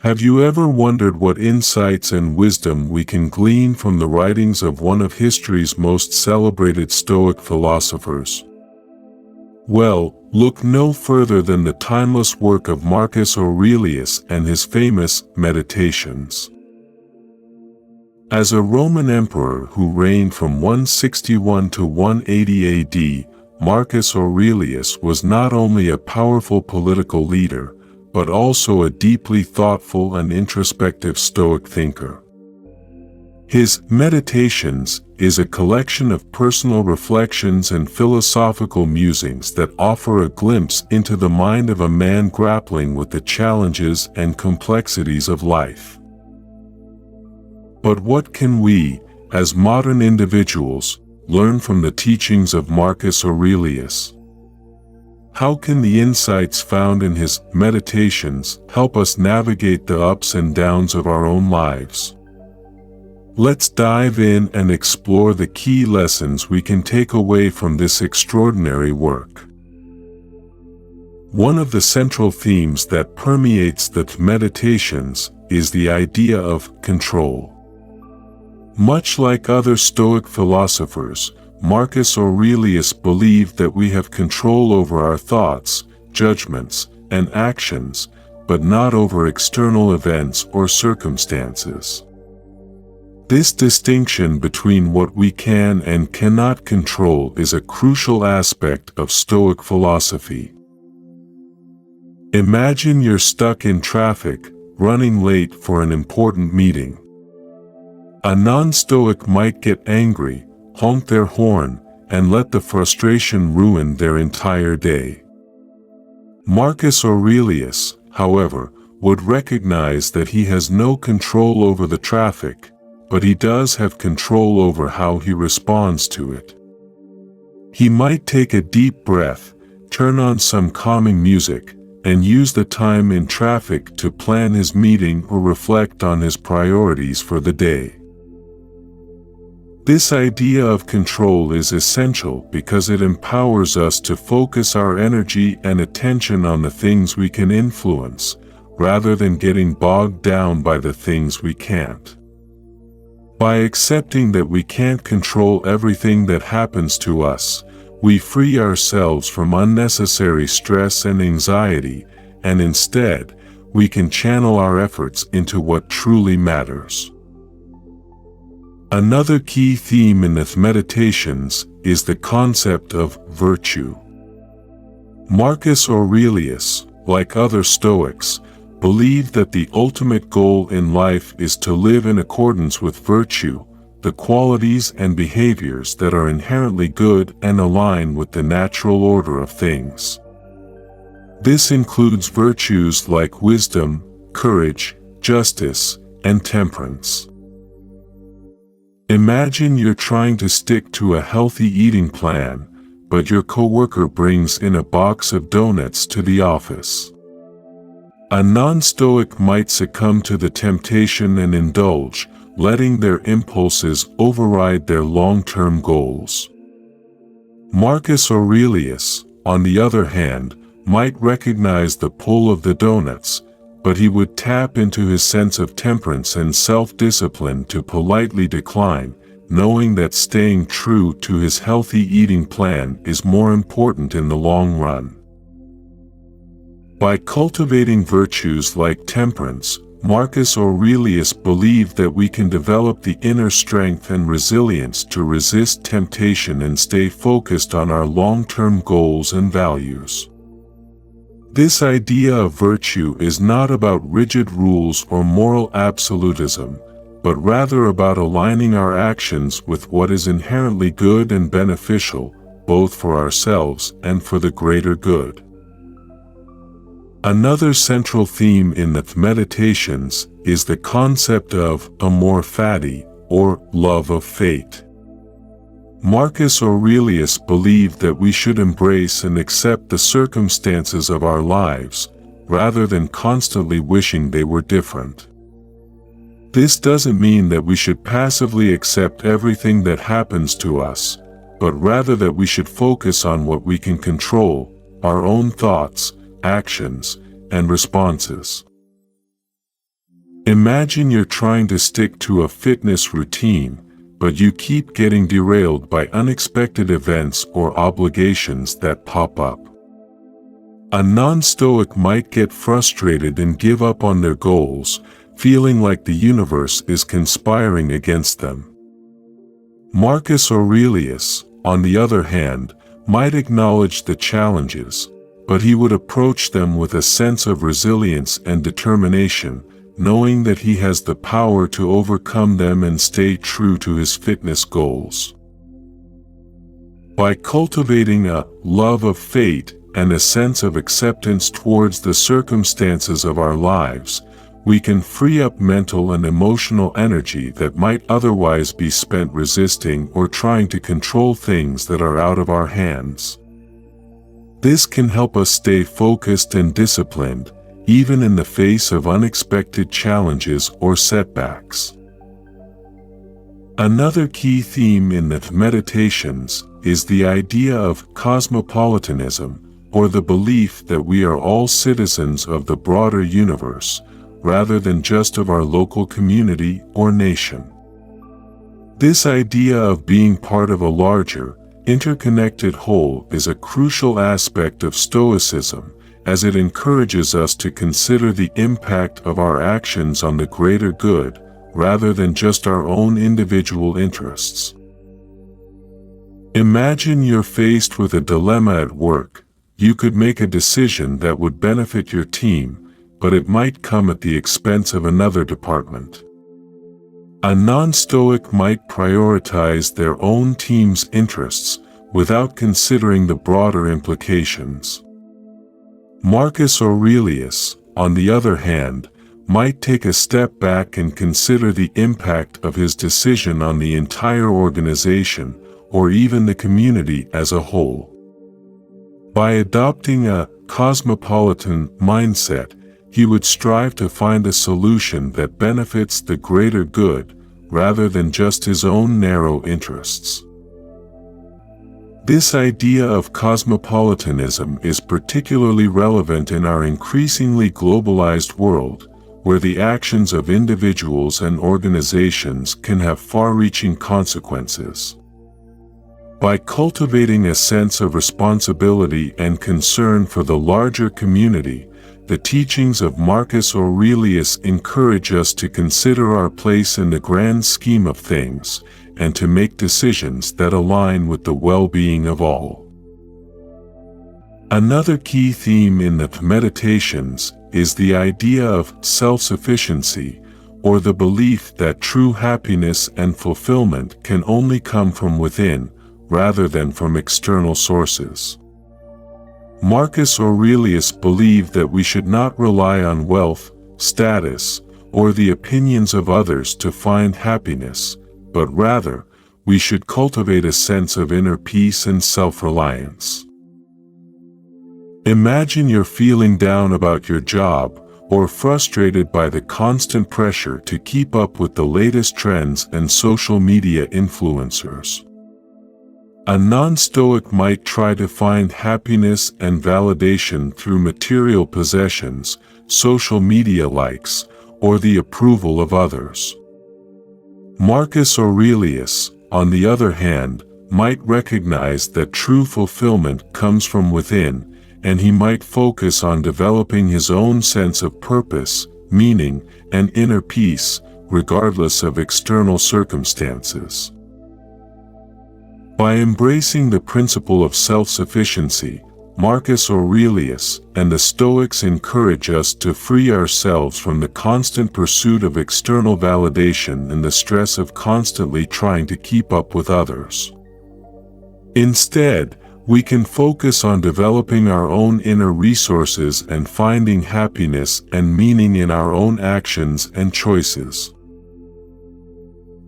Have you ever wondered what insights and wisdom we can glean from the writings of one of history's most celebrated Stoic philosophers? Well, look no further than the timeless work of Marcus Aurelius and his famous Meditations. As a Roman emperor who reigned from 161 to 180 AD, Marcus Aurelius was not only a powerful political leader, but also a deeply thoughtful and introspective Stoic thinker. His Meditations is a collection of personal reflections and philosophical musings that offer a glimpse into the mind of a man grappling with the challenges and complexities of life. But what can we, as modern individuals, learn from the teachings of Marcus Aurelius? How can the insights found in his Meditations help us navigate the ups and downs of our own lives? Let's dive in and explore the key lessons we can take away from this extraordinary work. One of the central themes that permeates the Meditations is the idea of control. Much like other Stoic philosophers, Marcus Aurelius believed that we have control over our thoughts, judgments, and actions, but not over external events or circumstances. This distinction between what we can and cannot control is a crucial aspect of Stoic philosophy. Imagine you're stuck in traffic, running late for an important meeting. A non-Stoic might get angry, honk their horn, and let the frustration ruin their entire day. Marcus Aurelius, however, would recognize that he has no control over the traffic, but he does have control over how he responds to it. He might take a deep breath, turn on some calming music, and use the time in traffic to plan his meeting or reflect on his priorities for the day. This idea of control is essential because it empowers us to focus our energy and attention on the things we can influence, rather than getting bogged down by the things we can't. By accepting that we can't control everything that happens to us, we free ourselves from unnecessary stress and anxiety, and instead, we can channel our efforts into what truly matters. Another key theme in the Meditations is the concept of virtue. Marcus Aurelius, like other Stoics, believed that the ultimate goal in life is to live in accordance with virtue, the qualities and behaviors that are inherently good and align with the natural order of things. This includes virtues like wisdom, courage, justice, and temperance. Imagine you're trying to stick to a healthy eating plan, but your coworker brings in a box of donuts to the office. A non-Stoic might succumb to the temptation and indulge, letting their impulses override their long-term goals. Marcus Aurelius, on the other hand, might recognize the pull of the donuts, but he would tap into his sense of temperance and self-discipline to politely decline, knowing that staying true to his healthy eating plan is more important in the long run. By cultivating virtues like temperance, Marcus Aurelius believed that we can develop the inner strength and resilience to resist temptation and stay focused on our long-term goals and values. This idea of virtue is not about rigid rules or moral absolutism, but rather about aligning our actions with what is inherently good and beneficial, both for ourselves and for the greater good. Another central theme in the Meditations is the concept of amor fati, or love of fate. Marcus Aurelius believed that we should embrace and accept the circumstances of our lives, rather than constantly wishing they were different. This doesn't mean that we should passively accept everything that happens to us, but rather that we should focus on what we can control, our own thoughts, actions, and responses. Imagine you're trying to stick to a fitness routine, but you keep getting derailed by unexpected events or obligations that pop up. A non-Stoic might get frustrated and give up on their goals, feeling like the universe is conspiring against them. Marcus Aurelius, on the other hand, might acknowledge the challenges, but he would approach them with a sense of resilience and determination, knowing that he has the power to overcome them and stay true to his fitness goals. By cultivating a love of fate and a sense of acceptance towards the circumstances of our lives, we can free up mental and emotional energy that might otherwise be spent resisting or trying to control things that are out of our hands. This can help us stay focused and disciplined, even in the face of unexpected challenges or setbacks. Another key theme in the Meditations is the idea of cosmopolitanism, or the belief that we are all citizens of the broader universe, rather than just of our local community or nation. This idea of being part of a larger, interconnected whole is a crucial aspect of Stoicism, as it encourages us to consider the impact of our actions on the greater good, rather than just our own individual interests. Imagine you're faced with a dilemma at work. You could make a decision that would benefit your team, but it might come at the expense of another department. A non-Stoic might prioritize their own team's interests, without considering the broader implications. Marcus Aurelius, on the other hand, might take a step back and consider the impact of his decision on the entire organization, or even the community as a whole. By adopting a cosmopolitan mindset, he would strive to find a solution that benefits the greater good, rather than just his own narrow interests. This idea of cosmopolitanism is particularly relevant in our increasingly globalized world, where the actions of individuals and organizations can have far-reaching consequences. By cultivating a sense of responsibility and concern for the larger community, the teachings of Marcus Aurelius encourage us to consider our place in the grand scheme of things, and to make decisions that align with the well-being of all. Another key theme in the Meditations is the idea of self-sufficiency, or the belief that true happiness and fulfillment can only come from within, rather than from external sources. Marcus Aurelius believed that we should not rely on wealth, status, or the opinions of others to find happiness, but rather, we should cultivate a sense of inner peace and self-reliance. Imagine you're feeling down about your job, or frustrated by the constant pressure to keep up with the latest trends and social media influencers. A non-Stoic might try to find happiness and validation through material possessions, social media likes, or the approval of others. Marcus Aurelius, on the other hand, might recognize that true fulfillment comes from within, and he might focus on developing his own sense of purpose, meaning, and inner peace, regardless of external circumstances. By embracing the principle of self-sufficiency, Marcus Aurelius and the Stoics encourage us to free ourselves from the constant pursuit of external validation and the stress of constantly trying to keep up with others. Instead, we can focus on developing our own inner resources and finding happiness and meaning in our own actions and choices.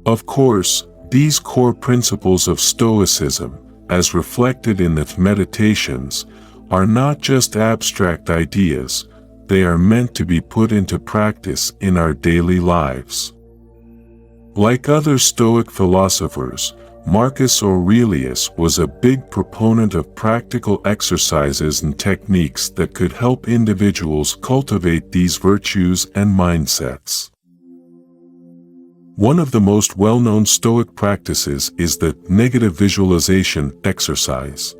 Of course, these core principles of Stoicism, as reflected in the Meditations, are not just abstract ideas, they are meant to be put into practice in our daily lives. Like other Stoic philosophers, Marcus Aurelius was a big proponent of practical exercises and techniques that could help individuals cultivate these virtues and mindsets. One of the most well-known Stoic practices is the negative visualization exercise.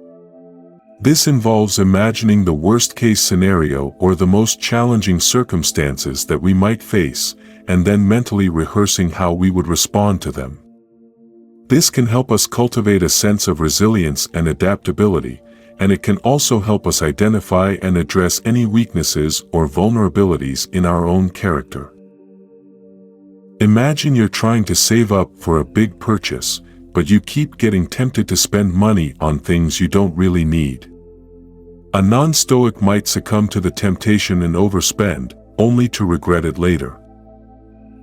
This involves imagining the worst-case scenario or the most challenging circumstances that we might face, and then mentally rehearsing how we would respond to them. This can help us cultivate a sense of resilience and adaptability, and it can also help us identify and address any weaknesses or vulnerabilities in our own character. Imagine you're trying to save up for a big purchase, but you keep getting tempted to spend money on things you don't really need. A non-Stoic might succumb to the temptation and overspend, only to regret it later.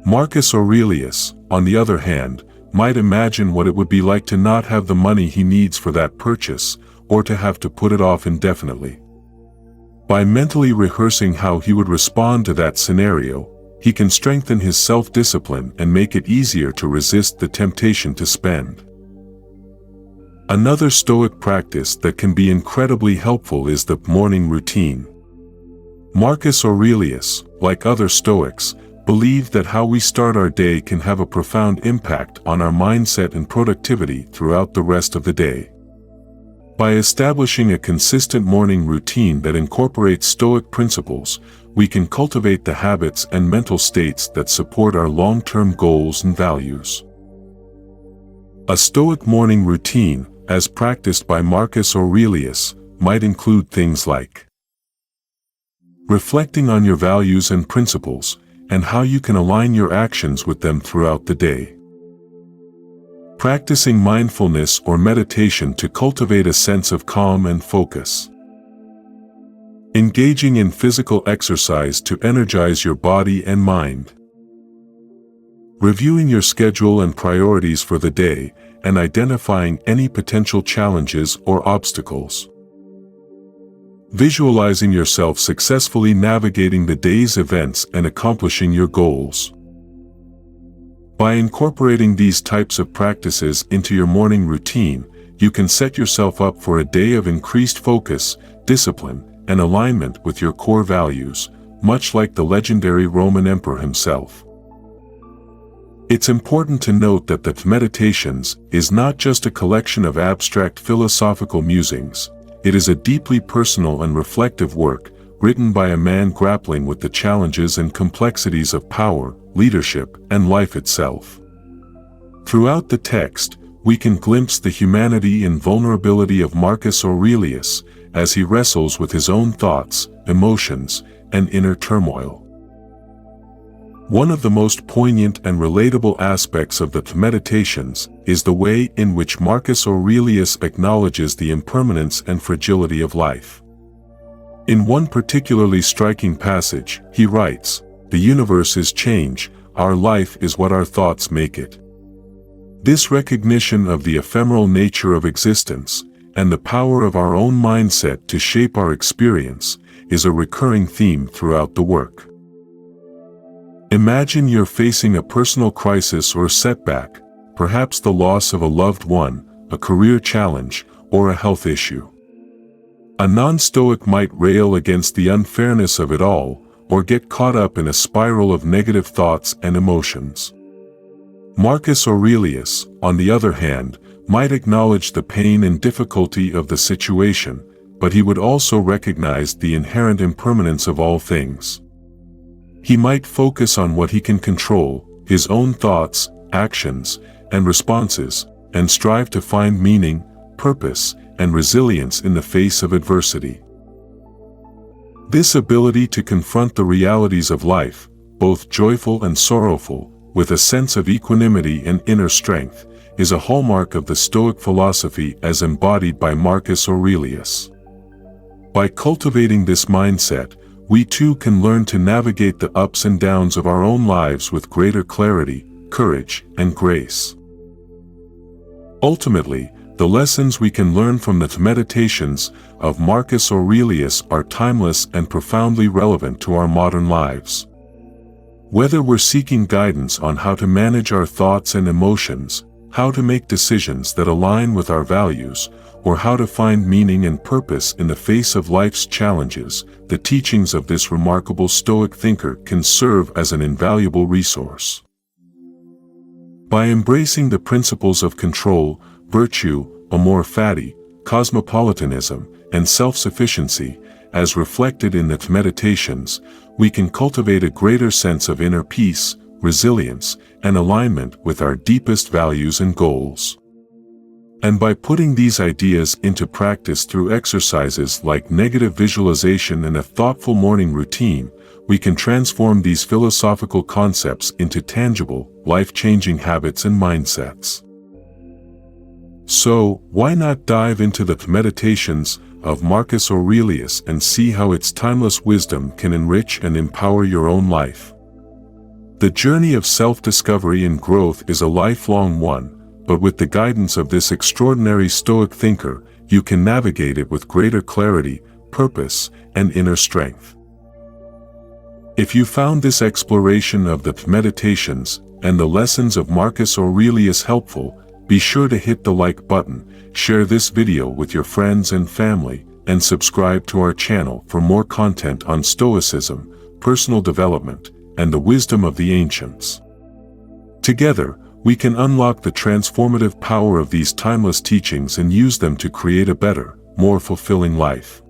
Marcus Aurelius, on the other hand, might imagine what it would be like to not have the money he needs for that purchase, or to have to put it off indefinitely. By mentally rehearsing how he would respond to that scenario, he can strengthen his self-discipline and make it easier to resist the temptation to spend. Another Stoic practice that can be incredibly helpful is the morning routine. Marcus Aurelius, like other Stoics, believed that how we start our day can have a profound impact on our mindset and productivity throughout the rest of the day. By establishing a consistent morning routine that incorporates Stoic principles, we can cultivate the habits and mental states that support our long-term goals and values. A Stoic morning routine, as practiced by Marcus Aurelius, might include things like reflecting on your values and principles, and how you can align your actions with them throughout the day. Practicing mindfulness or meditation to cultivate a sense of calm and focus. Engaging in physical exercise to energize your body and mind. Reviewing your schedule and priorities for the day, and identifying any potential challenges or obstacles. Visualizing yourself successfully navigating the day's events and accomplishing your goals. By incorporating these types of practices into your morning routine, you can set yourself up for a day of increased focus, discipline, and alignment with your core values, much like the legendary Roman emperor himself. It's important to note that the Meditations is not just a collection of abstract philosophical musings. It is a deeply personal and reflective work, written by a man grappling with the challenges and complexities of power, leadership, and life itself. Throughout the text, we can glimpse the humanity and vulnerability of Marcus Aurelius, as he wrestles with his own thoughts, emotions, and inner turmoil. One of the most poignant and relatable aspects of the Meditations is the way in which Marcus Aurelius acknowledges the impermanence and fragility of life. In one particularly striking passage, he writes, "The universe is change, our life is what our thoughts make it." This recognition of the ephemeral nature of existence, and the power of our own mindset to shape our experience, is a recurring theme throughout the work. Imagine you're facing a personal crisis or setback, perhaps the loss of a loved one, a career challenge, or a health issue. A non-Stoic might rail against the unfairness of it all, or get caught up in a spiral of negative thoughts and emotions. Marcus Aurelius, on the other hand, might acknowledge the pain and difficulty of the situation, but he would also recognize the inherent impermanence of all things. He might focus on what he can control, his own thoughts, actions, and responses, and strive to find meaning, purpose, and resilience in the face of adversity. This ability to confront the realities of life, both joyful and sorrowful, with a sense of equanimity and inner strength, is a hallmark of the Stoic philosophy as embodied by Marcus Aurelius. By cultivating this mindset, we too can learn to navigate the ups and downs of our own lives with greater clarity, courage, and grace. Ultimately, the lessons we can learn from the Meditations of Marcus Aurelius are timeless and profoundly relevant to our modern lives. Whether we're seeking guidance on how to manage our thoughts and emotions, how to make decisions that align with our values, or how to find meaning and purpose in the face of life's challenges, the teachings of this remarkable Stoic thinker can serve as an invaluable resource. By embracing the principles of control, virtue, amor fati, cosmopolitanism, and self-sufficiency, as reflected in the meditations, we can cultivate a greater sense of inner peace, resilience, and alignment with our deepest values and goals. And by putting these ideas into practice through exercises like negative visualization and a thoughtful morning routine, we can transform these philosophical concepts into tangible, life-changing habits and mindsets. So, why not dive into the meditations of Marcus Aurelius and see how its timeless wisdom can enrich and empower your own life? The journey of self-discovery and growth is a lifelong one, but with the guidance of this extraordinary Stoic thinker, you can navigate it with greater clarity, purpose, and inner strength. If you found this exploration of the meditations and the lessons of Marcus Aurelius helpful, be sure to hit the like button, share this video with your friends and family, and subscribe to our channel for more content on Stoicism, personal development, and the wisdom of the ancients. Together, we can unlock the transformative power of these timeless teachings and use them to create a better, more fulfilling life.